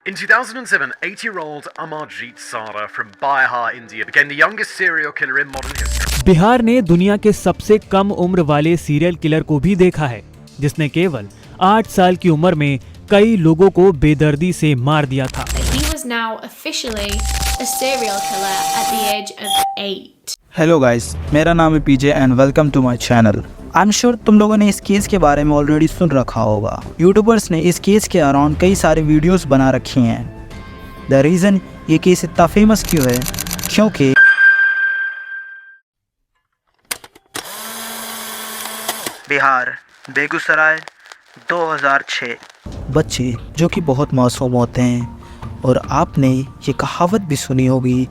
In 2007, 80-year-old Amarjeet Sara from Bihar, India became the youngest serial killer in modern history. Bihar ने दुनिया के सबसे कम उम्र वाले सीरियल किलर को भी देखा है, जिसने केवल 8 साल की उम्र में कई लोगों को बेदर्दी से मार दिया था। He was now officially a serial killer at the age of 8. Hello guys, मेरा नाम है PJ and welcome to my channel. I am sure तुम लोगों ने इस केस के बारे में ऑलरेडी सुन रखा होगा। यूट्यूबर्स ने इस केस के अराउंड कई सारे वीडियोस बना रखी हैं। द रीज़न ये केस इतना फेमस क्यों है, क्योंकि बिहार, बेगूसराय, 2006। बच्चे जो कि बहुत मासूम होते हैं और आपने ये कहावत भी सुनी होगी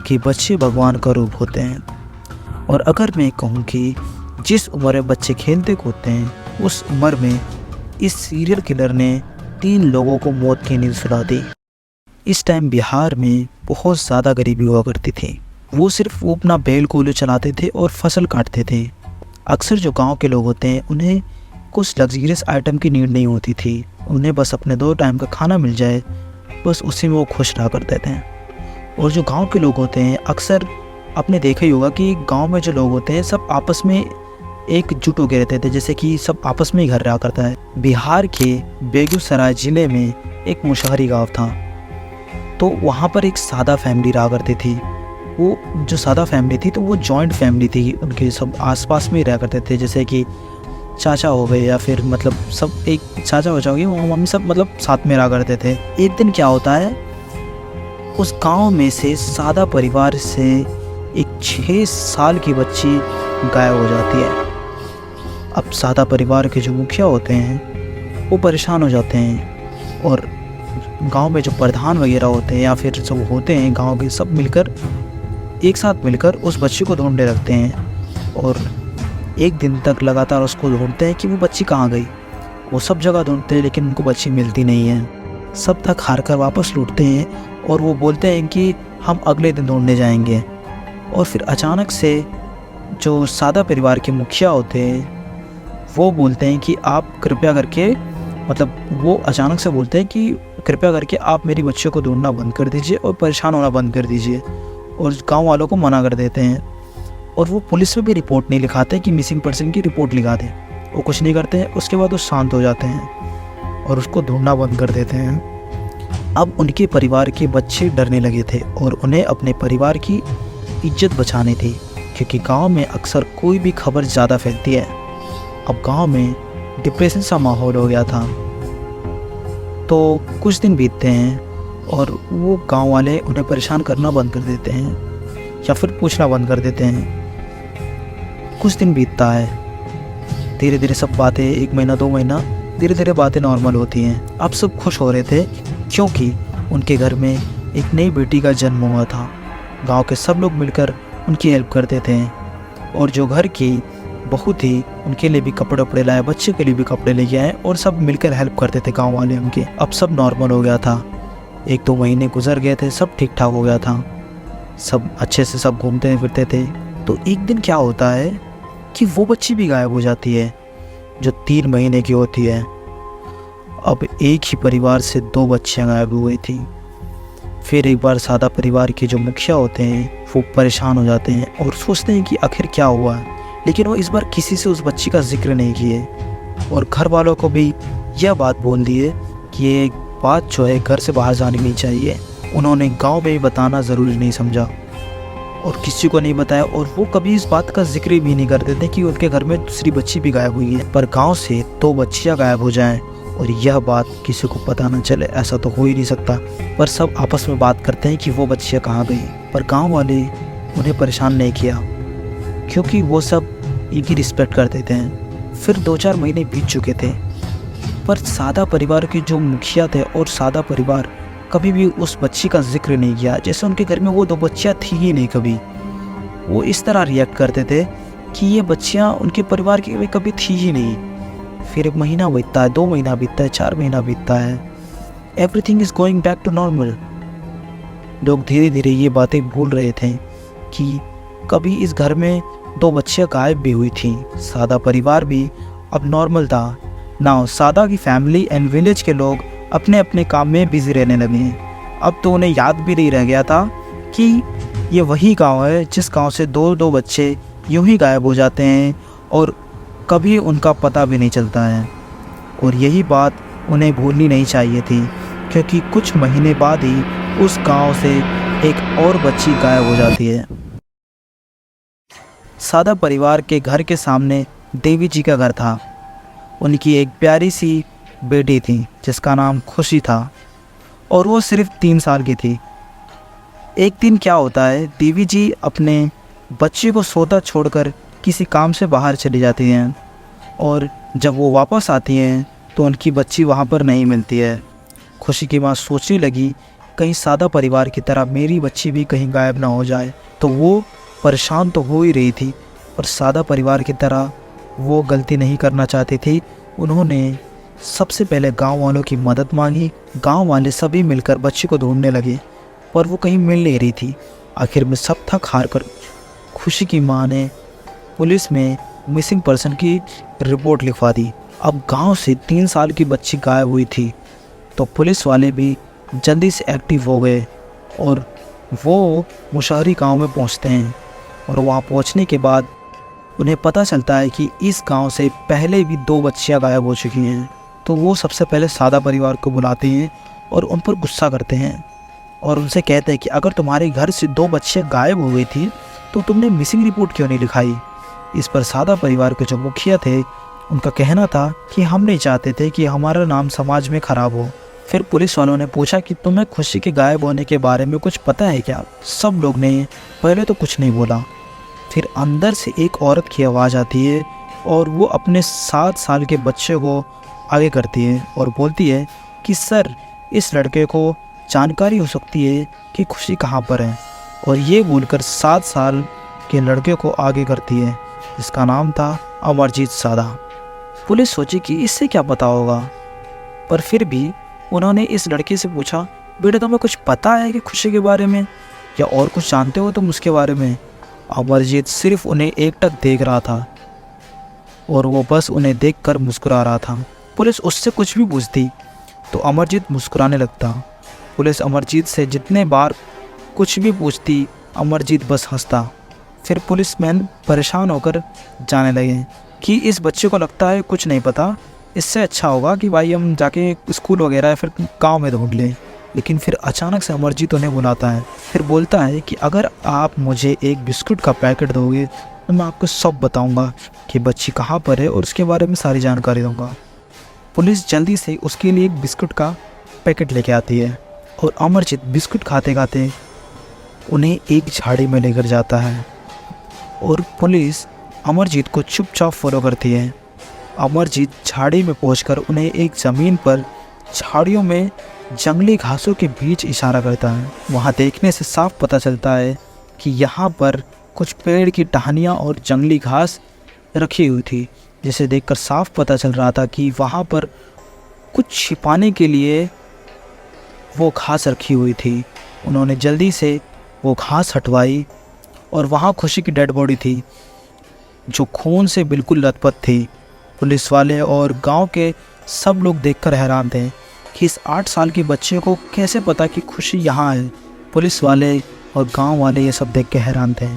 कि बच्चे भगवान का रूप होते हैं। और अगर मैं कहूँ कि जिस उम्र में बच्चे खेलते कूदते हैं, उस उम्र में इस सीरियल किलर ने 3 लोगों को मौत की नींद सुला दी। इस टाइम बिहार में बहुत ज़्यादा गरीबी हुआ करती थी। वो सिर्फ अपना बैल कोल्हू चलाते थे और फसल काटते थे। अक्सर जो गांव के लोग होते हैं, उन्हें कुछ लग्जरियस आइटम की नीड नहीं होती थी। उन्हें बस अपने 2 टाइम का खाना मिल जाए, बस उसी में वो खुश रहा करते थे। और जो गांव के लोग होते हैं, अक्सर आपने देखा ही होगा कि गांव में जो लोग होते हैं सब आपस में एकजुट होकर रहते थे, जैसे कि सब आपस में ही घर रहा करता है। बिहार के बेगूसराय ज़िले में एक मुशहरी गांव था, तो वहाँ पर एक सादा फैमिली रहा करती थी। वो जो सादा फैमिली थी, तो वो जॉइंट फैमिली थी। उनके सब आसपास में ही रहा करते थे, जैसे कि चाचा हो गए या फिर मतलब सब एक चाचा बचा हो गए, वो मम्मी सब मतलब साथ में रहा करते थे। एक दिन क्या होता है, उस गांव में से सादा परिवार से एक 6 साल की बच्ची गायब हो जाती है। अब सादा परिवार के जो मुखिया होते हैं वो परेशान हो जाते हैं, और गांव में जो प्रधान वगैरह होते हैं या फिर जो होते हैं गांव के, सब मिलकर एक साथ मिलकर उस बच्ची को ढूंढने लगते हैं। और एक दिन तक लगातार उसको ढूंढते हैं कि वो बच्ची कहाँ गई। वो सब जगह ढूंढते हैं, लेकिन उनको बच्ची मिलती नहीं है। सब तक हार कर वापस लौटते हैं और वो बोलते हैं कि हम अगले दिन ढूंढने जाएंगे। और फिर अचानक से जो सादा परिवार के मुखिया होते हैं वो बोलते हैं कि आप कृपया करके, मतलब वो अचानक से बोलते हैं कि कृपया करके आप मेरी बच्चियों को ढूंढना बंद कर दीजिए और परेशान होना बंद कर दीजिए। और गांव वालों को मना कर देते हैं, और वो पुलिस में भी रिपोर्ट नहीं लिखाते कि मिसिंग पर्सन की रिपोर्ट लिखा दें। वो कुछ नहीं करते हैं। उसके बाद वो शांत हो जाते हैं और उसको ढूंढना बंद कर देते हैं। अब उनके परिवार के बच्चे डरने लगे थे और उन्हें अपने परिवार की इज्जत बचानी थी, क्योंकि गांव में अक्सर कोई भी खबर ज़्यादा फैलती है। अब गांव में डिप्रेशन सा माहौल हो गया था। तो कुछ दिन बीतते हैं और वो गांव वाले उन्हें परेशान करना बंद कर देते हैं या फिर पूछना बंद कर देते हैं। कुछ दिन बीतता है, धीरे धीरे सब बातें, 1 महीना 2 महीना, धीरे धीरे बातें नॉर्मल होती हैं। अब सब खुश हो रहे थे, क्योंकि उनके घर में एक नई बेटी का जन्म हुआ था। गांव के सब लोग मिलकर उनकी हेल्प करते थे, और जो घर की बहू थी उनके लिए भी कपड़े वपड़े लाए, बच्चे के लिए भी कपड़े लेके आए, और सब मिलकर हेल्प करते थे गांव वाले उनके। अब सब नॉर्मल हो गया था। 1-2 महीने गुजर गए थे, सब ठीक ठाक हो गया था, सब अच्छे से सब घूमते फिरते थे। तो एक दिन क्या होता है कि वो बच्ची भी गायब हो जाती है जो 3 महीने की होती है। अब एक ही परिवार से 2 बच्चियाँ गायब हुई थी। फिर एक बार सादा परिवार के जो मुखिया होते हैं वो परेशान हो जाते हैं और सोचते हैं कि आखिर क्या हुआ है, लेकिन वो इस बार किसी से उस बच्ची का जिक्र नहीं किए, और घर वालों को भी यह बात बोल दिए कि ये बात जो है घर से बाहर जानी नहीं चाहिए। उन्होंने गांव में भी बताना ज़रूरी नहीं समझा और किसी को नहीं बताया, और वो कभी इस बात का जिक्र भी नहीं करते थे कि उनके घर में दूसरी बच्ची भी गायब हुई है। पर गाँव से 2 बच्चियाँ गायब हो जाएँ और यह बात किसी को पता न चले, ऐसा तो हो ही नहीं सकता। पर सब आपस में बात करते हैं कि वो बच्चियाँ कहाँ गई। पर गांव वाले उन्हें परेशान नहीं किया, क्योंकि वो सब इनकी रिस्पेक्ट करते थे। फिर 2-4 महीने बीत चुके थे, पर सादा परिवार के जो मुखिया थे और सादा परिवार कभी भी उस बच्ची का जिक्र नहीं किया, जैसे उनके घर में वो 2 बच्चियाँ थी ही नहीं। कभी वो इस तरह रिएक्ट करते थे कि ये बच्चियाँ उनके परिवार के में कभी थी ही नहीं। फिर 1 महीना बीतता है, 2 महीना बीतता है, 4 महीना बीतता है। Everything is going back to normal. लोग धीरे धीरे ये बातें भूल रहे थे कि कभी इस घर में 2 बच्चियाँ गायब भी हुई थी। सादा परिवार भी अब नॉर्मल था। नाउ सादा की फैमिली एंड विलेज के लोग अपने अपने काम में बिजी रहने लगे। अब तो उन्हें याद भी नहीं रह गया था कि ये वही गांव है जिस गांव से दो बच्चे यूं ही गायब हो जाते हैं और कभी उनका पता भी नहीं चलता है। और यही बात उन्हें भूलनी नहीं चाहिए थी, क्योंकि कुछ महीने बाद ही उस गांव से एक और बच्ची गायब हो जाती है। सादा परिवार के घर के सामने देवी जी का घर था। उनकी एक प्यारी सी बेटी थी जिसका नाम खुशी था और वो सिर्फ 3 साल की थी। एक दिन क्या होता है, देवी जी अपने बच्चे को सोता छोड़कर किसी काम से बाहर चली जाती हैं और जब वो वापस आती हैं तो उनकी बच्ची वहाँ पर नहीं मिलती है। खुशी की माँ सोचने लगी कहीं सादा परिवार की तरह मेरी बच्ची भी कहीं गायब ना हो जाए। तो वो परेशान तो हो ही रही थी, पर सादा परिवार की तरह वो गलती नहीं करना चाहती थी। उन्होंने सबसे पहले गांव वालों की मदद मांगी। गांव वाले सभी मिलकर बच्ची को ढूंढने लगे, पर वो कहीं मिल नहीं रही थी। आखिर में सब थक हार कर खुशी की माँ ने पुलिस में मिसिंग पर्सन की रिपोर्ट लिखवा दी। अब गांव से 3 साल की बच्ची गायब हुई थी, तो पुलिस वाले भी जल्दी से एक्टिव हो गए और वो मुशाहरी गांव में पहुंचते हैं। और वहां पहुंचने के बाद उन्हें पता चलता है कि इस गांव से पहले भी 2 बच्चियां गायब हो चुकी हैं। तो वो सबसे पहले सादा परिवार को बुलाते हैं और उन पर गुस्सा करते हैं और उनसे कहते हैं कि अगर तुम्हारे घर से 2 बच्चियां गायब हो गई थी तो तुमने मिसिंग रिपोर्ट क्यों नहीं लिखाई। इस पर सादा परिवार के जो मुखिया थे उनका कहना था कि हम नहीं चाहते थे कि हमारा नाम समाज में ख़राब हो। फिर पुलिस वालों ने पूछा कि तुम्हें खुशी के गायब होने के बारे में कुछ पता है क्या। सब लोग ने पहले तो कुछ नहीं बोला। फिर अंदर से एक औरत की आवाज़ आती है और वो अपने 7 साल के बच्चे को आगे करती है और बोलती है कि सर, इस लड़के को जानकारी हो सकती है कि खुशी कहाँ पर है। और ये बोलकर 7 साल के लड़के को आगे करती है जिसका नाम था अमरजीत सादा। पुलिस सोची कि इससे क्या पता होगा, पर फिर भी उन्होंने इस लड़के से पूछा, बेटा तुम्हें कुछ पता है कि खुशी के बारे में, या और कुछ जानते हो तुम उसके बारे में। अमरजीत सिर्फ उन्हें एकटक देख रहा था और वो बस उन्हें देखकर मुस्कुरा रहा था। पुलिस उससे कुछ भी पूछती तो अमरजीत मुस्कुराने लगता। पुलिस अमरजीत से जितने बार कुछ भी पूछती, अमरजीत बस हंसता। फिर पुलिसमैन परेशान होकर जाने लगे कि इस बच्चे को लगता है कुछ नहीं पता, इससे अच्छा होगा कि भाई हम जाके स्कूल वगैरह या फिर गांव में ढूंढ लें। लेकिन फिर अचानक से अमरजीत उन्हें बुलाता है। फिर बोलता है कि अगर आप मुझे एक बिस्कुट का पैकेट दोगे तो मैं आपको सब बताऊंगा कि बच्ची कहाँ पर है और उसके बारे में सारी जानकारी दूंगा। पुलिस जल्दी से उसके लिए एक बिस्कुट का पैकेट लेके आती है और अमरजीत बिस्कुट खाते खाते उन्हें एक झाड़ी में लेकर जाता है और पुलिस अमरजीत को चुपचाप फॉलो करती है। अमरजीत झाड़ी में पहुंचकर उन्हें एक ज़मीन पर झाड़ियों में जंगली घासों के बीच इशारा करता है। वहां देखने से साफ पता चलता है कि यहाँ पर कुछ पेड़ की टहनियाँ और जंगली घास रखी हुई थी, जिसे देखकर साफ पता चल रहा था कि वहाँ पर कुछ छिपाने के लिए वो घास रखी हुई थी। उन्होंने जल्दी से वो घास हटवाई और वहाँ खुशी की डेड बॉडी थी जो खून से बिल्कुल लथपथ थी। पुलिस वाले और गांव के सब लोग देखकर हैरान थे कि इस 8 साल के बच्चे को कैसे पता कि खुशी यहाँ है। पुलिस वाले और गांव वाले ये सब देख के हैरान थे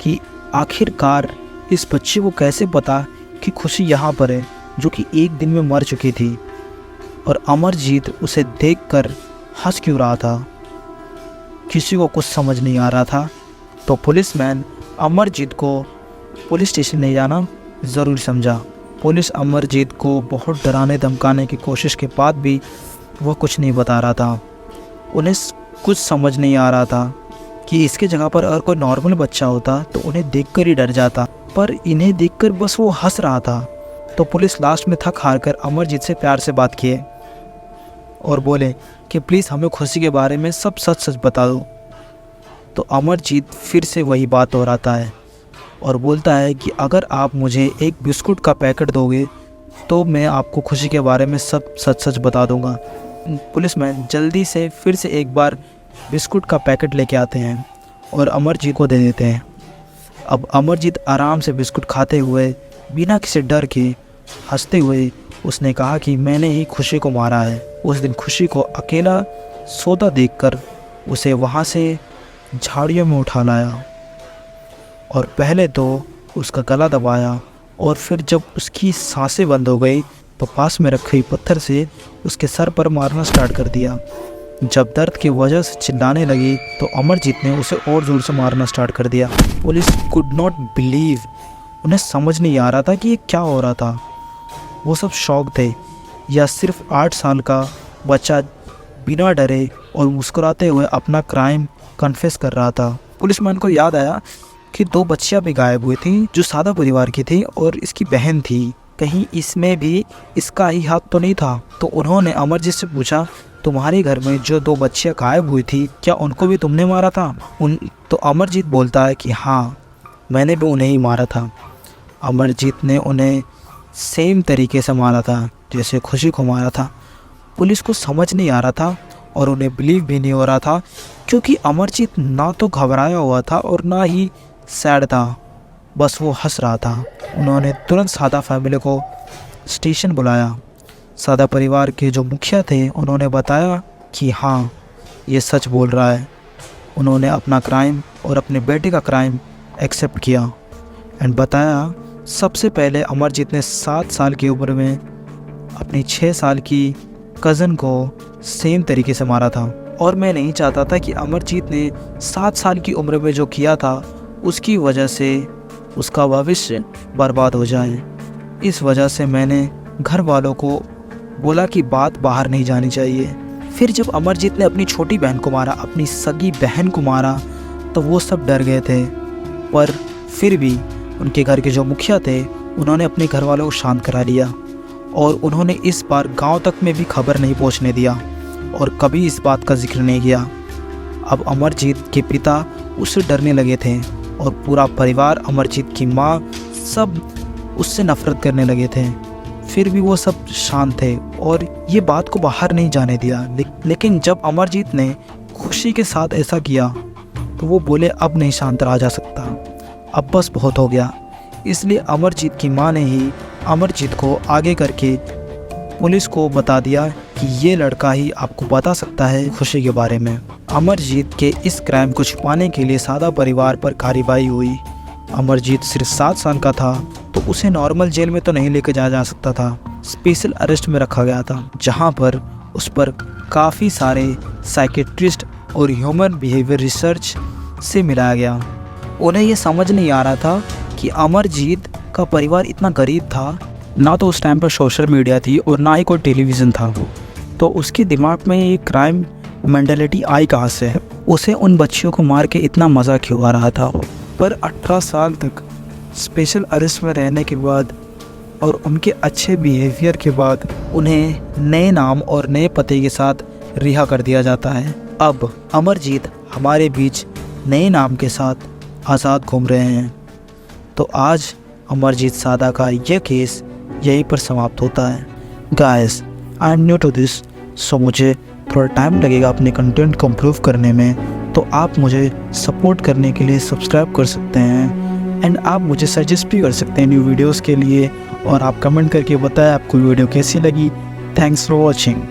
कि आखिरकार इस बच्चे को कैसे पता कि खुशी यहाँ पर है, जो कि एक दिन में मर चुकी थी। और अमरजीत उसे देखकर हंस क्यों रहा था, किसी को कुछ समझ नहीं आ रहा था। तो पुलिसमैन अमरजीत को पुलिस स्टेशन ले जाना ज़रूरी समझा। पुलिस अमरजीत को बहुत डराने धमकाने की कोशिश के बाद भी वह कुछ नहीं बता रहा था। उन्हें कुछ समझ नहीं आ रहा था कि इसके जगह पर अगर कोई नॉर्मल बच्चा होता तो उन्हें देखकर ही डर जाता, पर इन्हें देखकर बस वो हंस रहा था। तो पुलिस लास्ट में थक हार कर अमरजीत से प्यार से बात किए और बोले कि प्लीज़ हमें खुशी के बारे में सब सच सच बता दो। तो अमरजीत फिर से वही बात दोहराता है और बोलता है कि अगर आप मुझे एक बिस्कुट का पैकेट दोगे तो मैं आपको खुशी के बारे में सब सच सच बता दूंगा। पुलिसमैन जल्दी से फिर से एक बार बिस्कुट का पैकेट लेके आते हैं और अमरजीत को दे देते हैं। अब अमरजीत आराम से बिस्कुट खाते हुए बिना किसी डर के हंसते हुए उसने कहा कि मैंने ही खुशी को मारा है। उस दिन खुशी को अकेला सोता देखकर उसे वहाँ से झाड़ियों में उठा लाया और पहले तो उसका गला दबाया और फिर जब उसकी सांसें बंद हो गई तो पास में रखी पत्थर से उसके सर पर मारना स्टार्ट कर दिया। जब दर्द की वजह से चिल्लाने लगी तो अमरजीत ने उसे और ज़ोर से मारना स्टार्ट कर दिया। पुलिस कुड नॉट बिलीव, उन्हें समझ नहीं आ रहा था कि ये क्या हो रहा था। वो सब शौक थे या सिर्फ 8 साल का बच्चा बिना डरे और मुस्कुराते हुए अपना क्राइम कन्फेस कर रहा था। पुलिसमैन को याद आया कि 2 बच्चियां भी गायब हुई थी जो सादा परिवार की थी और इसकी बहन थी। कहीं इसमें भी इसका ही हाथ तो नहीं था। तो उन्होंने अमरजीत से पूछा, तुम्हारे घर में जो 2 बच्चियां गायब हुई थी क्या उनको भी तुमने मारा था? तो अमरजीत बोलता है कि हाँ, मैंने भी उन्हें ही मारा था। अमरजीत ने उन्हें सेम तरीके से मारा था जैसे खुशी को मारा था। पुलिस को समझ नहीं आ रहा था और उन्हें बिलीव भी नहीं हो रहा था क्योंकि अमरजीत ना तो घबराया हुआ था और ना ही सैड था, बस वो हंस रहा था। उन्होंने तुरंत सादा फैमिली को स्टेशन बुलाया। सादा परिवार के जो मुखिया थे उन्होंने बताया कि हाँ, ये सच बोल रहा है। उन्होंने अपना क्राइम और अपने बेटे का क्राइम एक्सेप्ट किया एंड बताया सबसे पहले अमरजीत ने 7 साल की उम्र में अपनी 6 साल की कज़न को सेम तरीके से मारा था और मैं नहीं चाहता था कि अमरजीत ने 7 साल की उम्र में जो किया था उसकी वजह से उसका भविष्य बर्बाद हो जाए। इस वजह से मैंने घर वालों को बोला कि बात बाहर नहीं जानी चाहिए। फिर जब अमरजीत ने अपनी छोटी बहन को मारा, अपनी सगी बहन को मारा, तो वो सब डर गए थे। पर फिर भी उनके घर के जो मुखिया थे उन्होंने अपने घर वालों को शांत करा लिया और उन्होंने इस बार गांव तक में भी खबर नहीं पहुंचने दिया और कभी इस बात का जिक्र नहीं किया। अब अमरजीत के पिता उससे डरने लगे थे और पूरा परिवार, अमरजीत की माँ, सब उससे नफरत करने लगे थे। फिर भी वो सब शांत थे और ये बात को बाहर नहीं जाने दिया। लेकिन जब अमरजीत ने खुशी के साथ ऐसा किया तो वो बोले अब नहीं शांत रहा जा सकता, अब बस बहुत हो गया। इसलिए अमरजीत की माँ ने ही अमरजीत को आगे करके पुलिस को बता दिया कि ये लड़का ही आपको बता सकता है खुशी के बारे में। अमरजीत के इस क्राइम को छुपाने के लिए सादा परिवार पर कार्रवाई हुई। अमरजीत सिर्फ 7 साल का था तो उसे नॉर्मल जेल में तो नहीं लेके जाया जा सकता था, स्पेशल अरेस्ट में रखा गया था जहाँ पर उस पर काफ़ी सारे साइकेट्रिस्ट और ह्यूमन बिहेवियर रिसर्च से मिलाया गया। उन्हें ये समझ नहीं आ रहा था कि अमरजीत का परिवार इतना गरीब था, ना तो उस टाइम पर सोशल मीडिया थी और ना ही कोई टेलीविज़न था, तो उसके दिमाग में ये क्राइम मेंटालिटी आई कहाँ से? उसे उन बच्चियों को मार के इतना मज़ा क्यों आ रहा था? पर 18 साल तक स्पेशल अरेस्ट में रहने के बाद और उनके अच्छे बिहेवियर के बाद उन्हें नए नाम और नए पते के साथ रिहा कर दिया जाता है। अब अमरजीत हमारे बीच नए नाम के साथ आज़ाद घूम रहे हैं। तो आज अमरजीत सादा का यह केस यहीं पर समाप्त होता है। Guys, I am new to this, so मुझे थोड़ा टाइम लगेगा अपने कंटेंट को इम्प्रूव करने में, तो आप मुझे सपोर्ट करने के लिए सब्सक्राइब कर सकते हैं एंड आप मुझे सजेस्ट भी कर सकते हैं न्यू वीडियोस के लिए और आप कमेंट करके बताएं आपको वीडियो कैसी लगी। Thanks for watching.